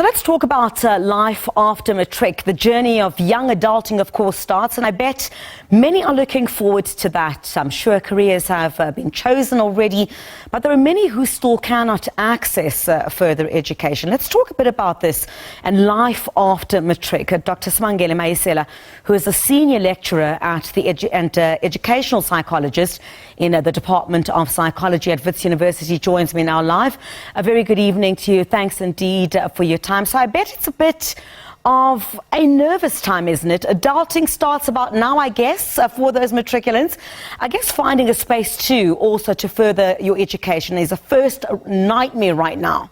So let's talk about life after matric. The journey of young adulting, of course, starts, and I bet many are looking forward to that. I'm sure careers have been chosen already, but there are many who still cannot access further education. Let's talk a bit about this and life after matric. Dr. Simangele Mayisela, who is a senior lecturer at the Educational Psychologist in the Department of Psychology at Wits University, joins me now live. A very good evening to you. Thanks indeed for your time. So I bet it's a bit of a nervous time, isn't it? Adulting starts about now, I guess, for those matriculants. I guess finding a space too, also to further your education, is a first nightmare right now.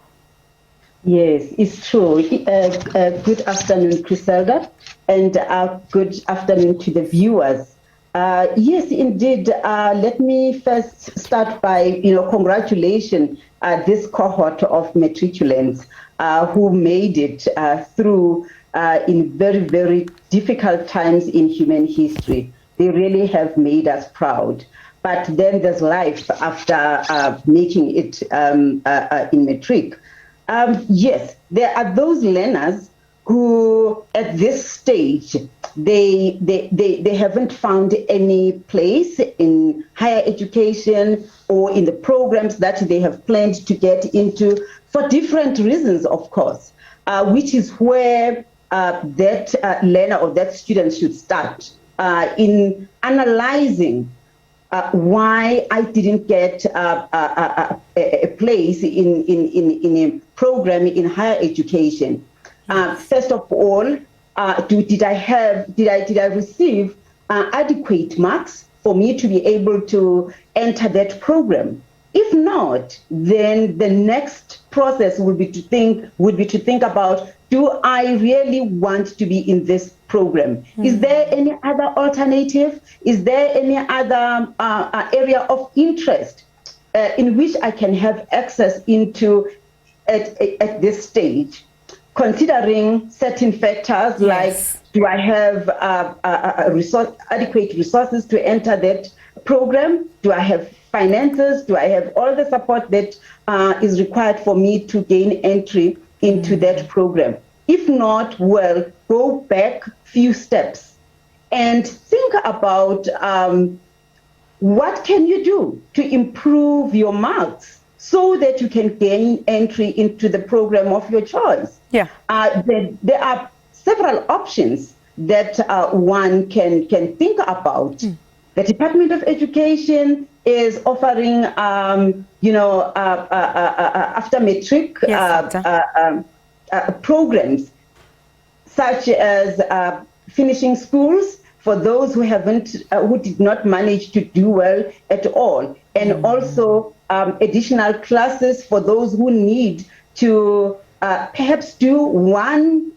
Yes, it's true. Good afternoon, Griselda, and good afternoon to the viewers. Yes, indeed. Let me first start by, congratulations this cohort of matriculants who made it through in very, very difficult times in human history. They really have made us proud. But then there's life after making it in matric. Yes, there are those learners who, at this stage, they haven't found any place in higher education or in the programs that they have planned to get into for different reasons, of course, which is where that learner or that student should start in analyzing why I didn't get a place in a program in higher education. First of all, did I receive adequate marks for me to be able to enter that program? If not, then the next process would be to think about, do I really want to be in this program? Mm-hmm. Is there any other alternative? Is there any other area of interest in which I can have access into at this stage? Considering certain factors, yes, like, do I have adequate resources to enter that program? Do I have finances? Do I have all the support that is required for me to gain entry into that program? If not, well, go back a few steps and think about what can you do to improve your marks so that you can gain entry into the program of your choice. Yeah. There are several options that one can think about. The Department of Education is offering, after matric, yes, programs such as finishing schools for those who did not manage to do well at all, and also additional classes for those who need to perhaps do one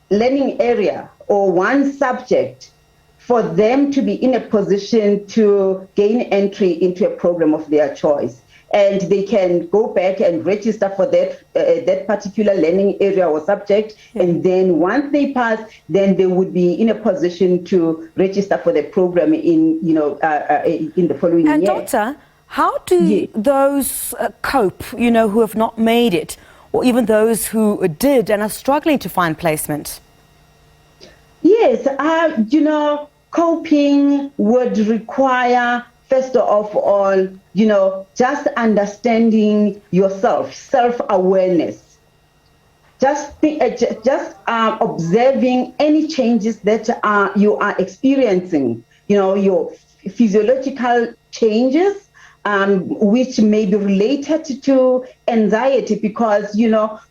learning area or one subject for them to be in a position to gain entry into a program of their choice. And they can go back and register for that particular learning area or subject. And then once they pass, then they would be in a position to register for the program in the following year. And Doctor, how do those cope, who have not made it, or even those who did and are struggling to find placement? Yes, coping would require, first of all, just understanding yourself, self-awareness. Just observing any changes that you are experiencing, your physiological changes, which may be related to anxiety, because,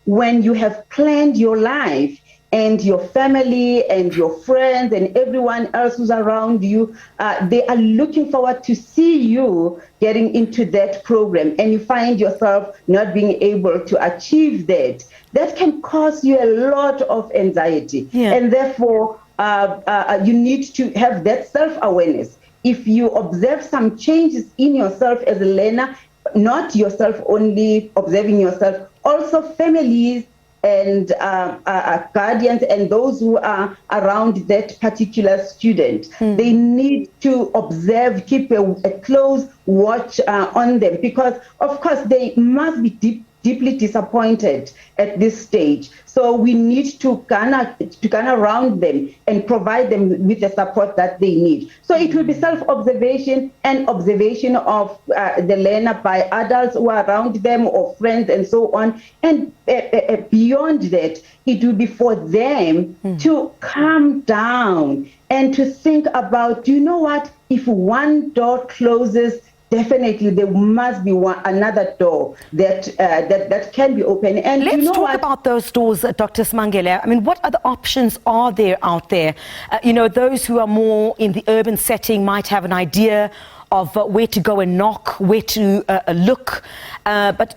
when you have planned your life and your family and your friends and everyone else who's around you, they are looking forward to see you getting into that program, and you find yourself not being able to achieve that. That can cause you a lot of anxiety. Yeah. And therefore, you need to have that self-awareness. If you observe some changes in yourself as a learner, not yourself only observing yourself, also families and guardians and those who are around that particular student. They need to keep a close watch on them, because, of course, they must be deeply disappointed at this stage. So we need to garner around them and provide them with the support that they need. So it will be self-observation and observation of the learner by adults who are around them or friends and so on. And beyond that, it will be for them to calm down and to think about, you know what, if one door closes, definitely there must be another door that can be open. And let's talk about those doors, Dr. Simangele. I mean, what other options are there out there? Those who are more in the urban setting might have an idea of where to go and knock, where to look. But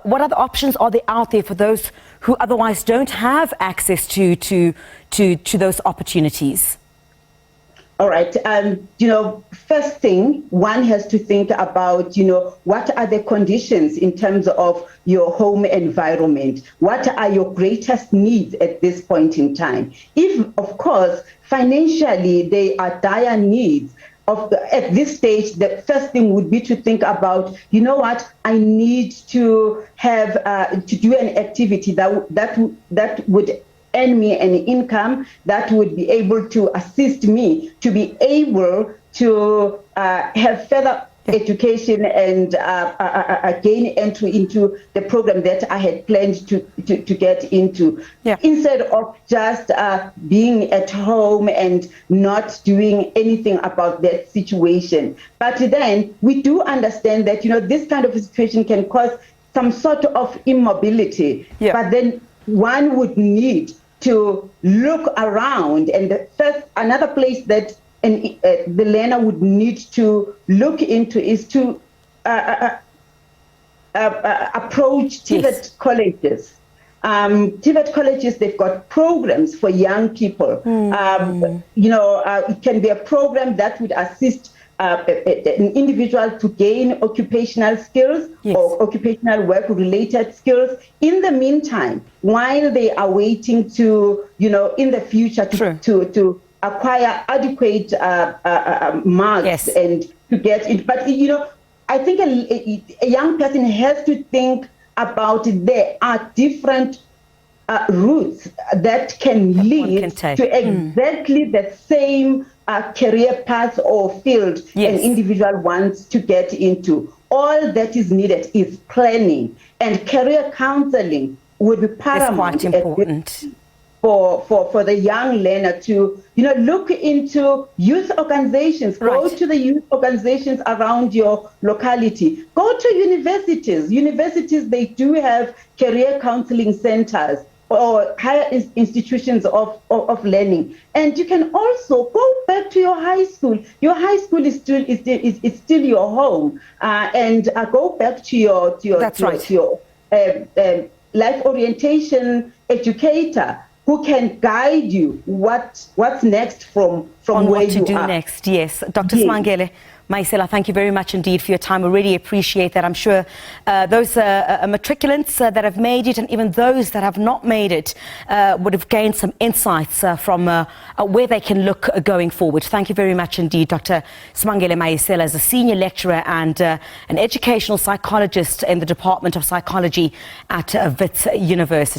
what other options are there out there for those who otherwise don't have access to those opportunities? All right. First thing, one has to think about, what are the conditions in terms of your home environment? What are your greatest needs at this point in time? If, of course, financially, they are dire needs, at this stage, the first thing would be to think about, you know what, I need to have to do an activity that would earn me an income that would be able to assist me to be able to have further education and gain entry into the program that I had planned to get into, instead of just being at home and not doing anything about that situation. But then we do understand that, this kind of a situation can cause some sort of immobility, but then one would need to look around, and another place that the learner would need to look into is to approach TVET colleges. TVET colleges, they've got programs for young people. It can be a program that would assist an individual to gain occupational skills or occupational work-related skills. In the meantime, while they are waiting to, in the future to acquire adequate marks and to get it. But, I think a young person has to think about there are different routes that can lead to exactly the same career path or field an individual wants to get into. All that is needed is planning, and career counseling would be paramount. It's quite important for the young learner to look into youth organizations. Go to the youth organizations around your locality. Go to universities. Universities, they do have career counseling centers or higher institutions of learning. And you can also go back to your high school. Your high school is still your home, and go back to your life orientation educator, who can guide you what's next from where you are. What to do next, yes. Dr. Simangele Mayisela, thank you very much indeed for your time. I really appreciate that. I'm sure those matriculants that have made it, and even those that have not made it, would have gained some insights from where they can look going forward. Thank you very much indeed. Dr. Simangele Mayisela is a senior lecturer and an educational psychologist in the Department of Psychology at Wits University.